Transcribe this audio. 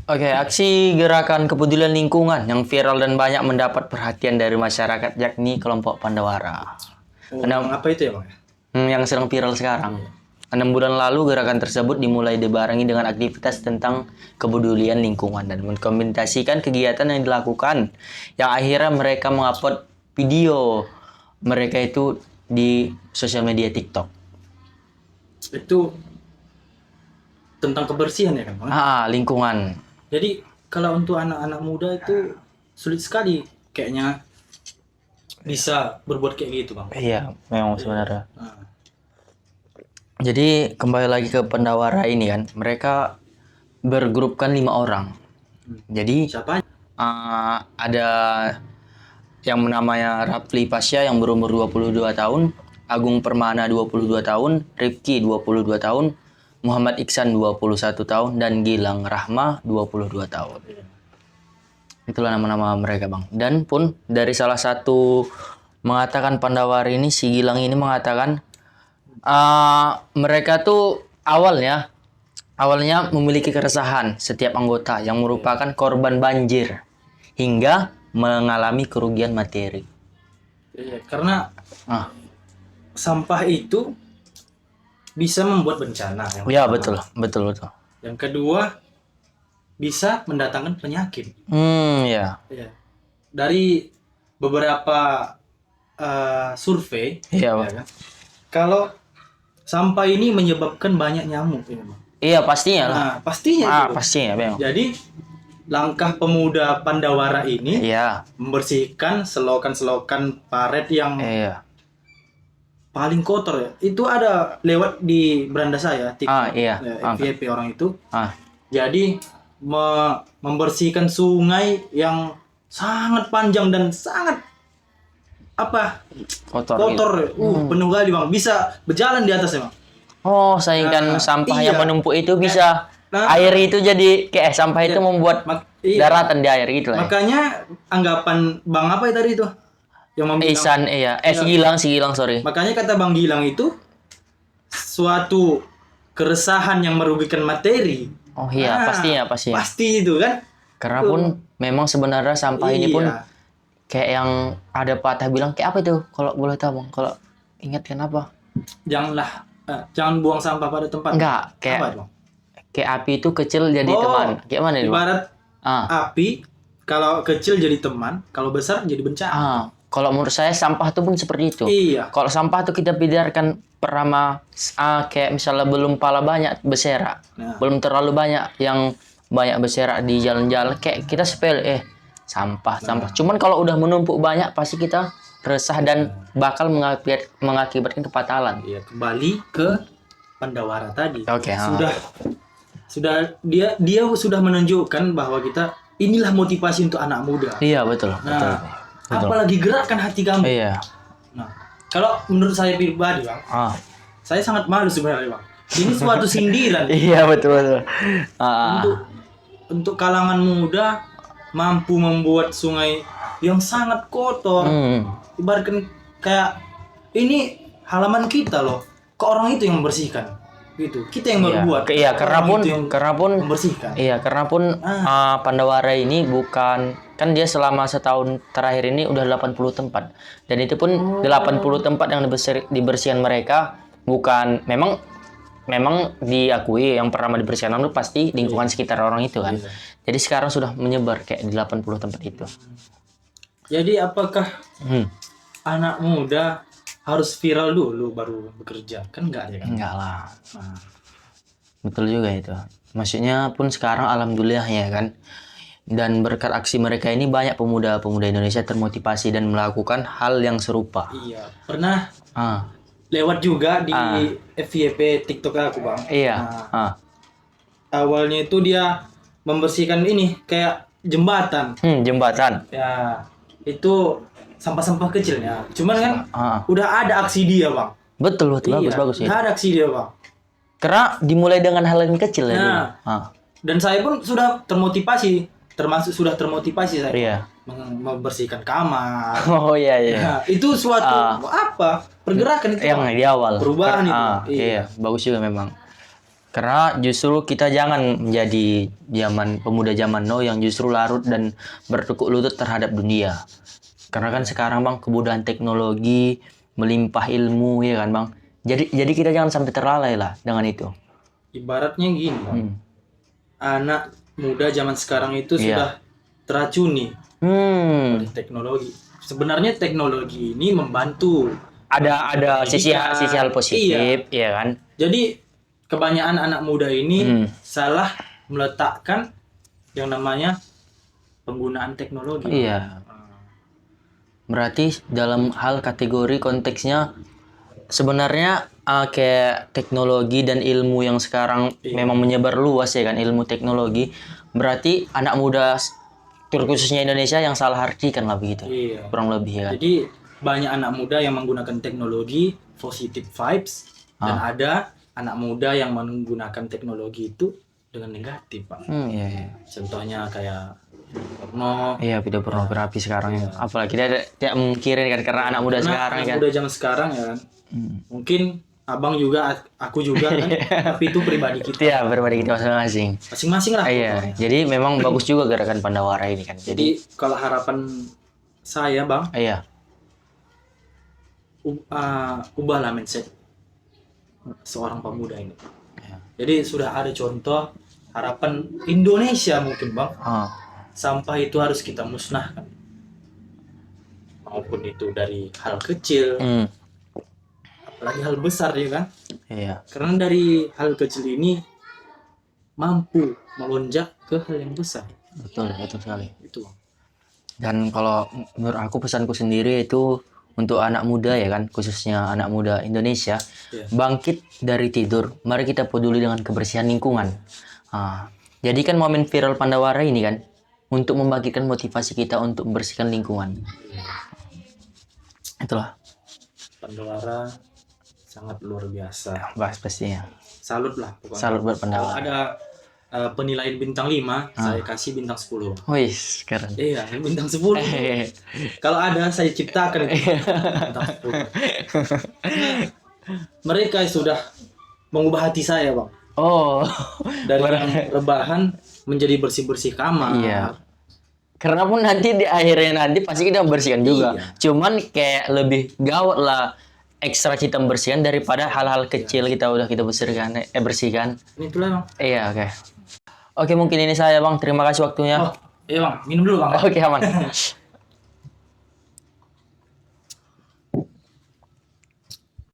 Oke, aksi gerakan kepedulian lingkungan yang viral dan banyak mendapat perhatian dari masyarakat yakni kelompok Pandawara. Oh, Enam, apa itu ya bang? yang sedang viral sekarang. 6 bulan lalu gerakan tersebut dimulai dibarengi dengan aktivitas tentang kepedulian lingkungan dan mendokumentasikan kegiatan yang dilakukan. Yang akhirnya mereka mengupload video mereka itu di sosial media TikTok. Itu tentang kebersihan ya kan bang? Lingkungan. Jadi kalau untuk anak-anak muda itu sulit sekali kayaknya bisa berbuat kayak gitu bang. Iya, memang sebenarnya. Nah, Jadi kembali lagi ke Pandawara ini kan, mereka bergrupkan 5 orang. Jadi siapa? ada yang namanya Rafli Pasya yang berumur 22 tahun, Agung Permana 22 tahun, Rifki 22 tahun, Muhammad Iksan 21 tahun, dan Gilang Rahma 22 tahun. Itulah nama-nama mereka bang. Dan pun dari salah satu mengatakan Pandawara ini, si Gilang ini mengatakan mereka tuh awalnya memiliki keresahan setiap anggota yang merupakan korban banjir hingga mengalami kerugian materi. Iya, karena Ah, sampah itu bisa membuat bencana. ya betul. Yang kedua bisa mendatangkan penyakit. Ya. Ya. Dari beberapa survei, Iya, ya Bang. kan? Kalau sampah ini menyebabkan banyak nyamuk, ya, Bang. Iya pastinya lah. Nah, pastinya itu. Pastinya, Bang. Jadi langkah pemuda Pandawara ini Iya. membersihkan selokan-selokan paret yang Iya. paling kotor ya. Itu ada lewat di beranda saya, TikTok, Iya. FYP orang itu. Ah, Jadi membersihkan sungai yang sangat panjang dan sangat kotor. kotor, gitu. penuh kali bang. Bisa berjalan di atasnya bang. Oh, saingkan sampah yang iya. menumpuk itu bisa Nah, air itu jadi kayak sampah itu membuat iya. daratan di air gitu lah. Makanya anggapan bang apa ya tadi itu yang membilang, Isan, iya. Si Gilang, sorry. makanya kata bang Gilang itu suatu keresahan yang merugikan materi. Oh iya, pastinya. Pasti itu kan. Karena pun memang sebenarnya sampah ini pun Iya. kayak yang ada patah bilang kayak apa itu? Kalau boleh tahu bang, kalau ingat kenapa? Jangan buang sampah pada tempat. Enggak, kayak apa itu bang? kayak api itu kecil jadi teman. Kayak mana itu? Bang? Ibarat Ah, api, kalau kecil jadi teman, kalau besar jadi bencana. kalau menurut saya sampah itu pun seperti itu. Iya. Kalau sampah itu kita biarkan perama kayak misalnya belum pala banyak berserak, Nah. belum terlalu banyak yang banyak berserak di jalan-jalan, kayak kita sepele sampah. Cuman kalau udah menumpuk banyak pasti kita resah dan bakal mengakibatkan kepatalan. Iya, kembali ke Pandawara tadi. Oke, Sudah dia sudah menunjukkan bahwa kita inilah motivasi untuk anak muda. Iya betul. Nah, apalagi gerakkan hati kamu. Iya. Nah, kalau menurut saya pribadi, Bang, saya sangat malu sebenarnya, Bang. Ini suatu sindiran. Iya betul. Untuk kalangan muda mampu membuat sungai yang sangat kotor. Ibaratkan kayak ini halaman kita loh. Kok orang itu yang membersihkan? Gitu. Kita yang berbuat. Iya, karena pun membersihkan. Iya, karena pun Pandawara ini bukan kan dia selama setahun terakhir ini udah 80 tempat. Dan itu pun 80 tempat yang dibersihkan mereka bukan memang diakui yang pertama dibersihkan itu pasti lingkungan sekitar orang itu kan. Jadi sekarang sudah menyebar kayak di 80 tempat itu. Jadi apakah anak muda harus viral dulu baru bekerja? Kan enggak ya kan? Enggak lah. Betul juga itu. Maksudnya pun sekarang alhamdulillah ya kan. Dan berkat aksi mereka ini banyak pemuda-pemuda Indonesia termotivasi dan melakukan hal yang serupa. Iya, pernah Ah, lewat juga di FYP TikTok aku, Bang. iya. Awalnya itu dia membersihkan ini kayak jembatan. Jembatan. Ya, itu sampah-sampah kecilnya. Cuman kan udah ada aksi dia, Bang. Betul, bagus ya. Udah ada aksi dia, Bang. Karena dimulai dengan hal yang kecil ya. Nah, dan saya pun sudah termotivasi, sudah termotivasi saya. Iya. Membersihkan kamar. Oh iya. Nah, itu suatu pergerakan itu. Yang di awal. Perubahan itu. Iya, bagus juga memang. Karena justru kita jangan menjadi pemuda zaman now yang justru larut dan bertekuk lutut terhadap dunia. Karena kan sekarang bang kemudahan teknologi, melimpah ilmu ya kan bang. Jadi kita jangan sampai terlalai lah dengan itu. Ibaratnya gini bang, Hmm. anak muda zaman sekarang itu Iya. sudah teracuni Hmm. oleh teknologi. Sebenarnya teknologi ini membantu. Ada sisi hal positif, ya kan? Jadi kebanyakan anak muda ini Hmm. salah meletakkan yang namanya penggunaan teknologi. Iya. Berarti dalam hal kategori konteksnya sebenarnya kayak teknologi dan ilmu yang sekarang memang menyebar luas ya kan, ilmu teknologi. Berarti anak muda terkhususnya Indonesia yang salah artikan lah begitu. Iya. Kurang lebih ya kan. Jadi banyak anak muda yang menggunakan teknologi positive vibes dan ada anak muda yang menggunakan teknologi itu dengan negatif, Pak. Iya, iya. Contohnya kayak porno. Iya, video pornografi sekarang ya. Apalagi tidak mungkin kan karena anak muda Karena sekarang anak kan. muda zaman sekarang ya kan. Mungkin abang juga, aku juga kan. Tapi itu pribadi kita. Iya, berbeda kita masing-masing. Masing-masing lah. Iya, jadi memang bagus juga gerakan Pandawara ini kan. Jadi kalau harapan saya, Bang, Iya. ubahlah mindset seorang pemuda ini. Iya. Jadi sudah ada contoh harapan Indonesia mungkin, Bang. Sampah itu harus kita musnahkan. Maupun itu dari hal kecil, apalagi hal besar ya kan. Iya. Karena dari hal kecil ini mampu melonjak ke hal yang besar. Betul sekali. Itu. Dan kalau menurut aku pesanku sendiri itu untuk anak muda ya kan, khususnya anak muda Indonesia, bangkit dari tidur. Mari kita peduli dengan kebersihan lingkungan. Jadi kan momen viral Pandawara ini kan untuk membangkitkan motivasi kita untuk membersihkan lingkungan. Itulah. Pandawara sangat luar biasa. Bahas pastinya. Salut lah pokoknya. Salut buat Kalau Pandawara. ada penilaian bintang 5, saya kasih bintang 10. Wih, keren. Iya, bintang 10. Kalau ada saya ciptakan itu bintang 10. Mereka sudah mengubah hati saya, Bang. Oh. Dari yang rebahan menjadi bersih-bersih kamar. Iya. Karena pun nanti di akhirnya nanti pasti kita membersihkan juga. Iya. Cuman kayak lebih gawat lah ekstra kita membersihkan daripada hal-hal kecil kita bersihkan. Ini itulah, Bang. Iya, oke. Oke, mungkin ini saya Bang. Terima kasih waktunya. Oh, iya, Bang. Minum dulu, Bang. Oke, aman.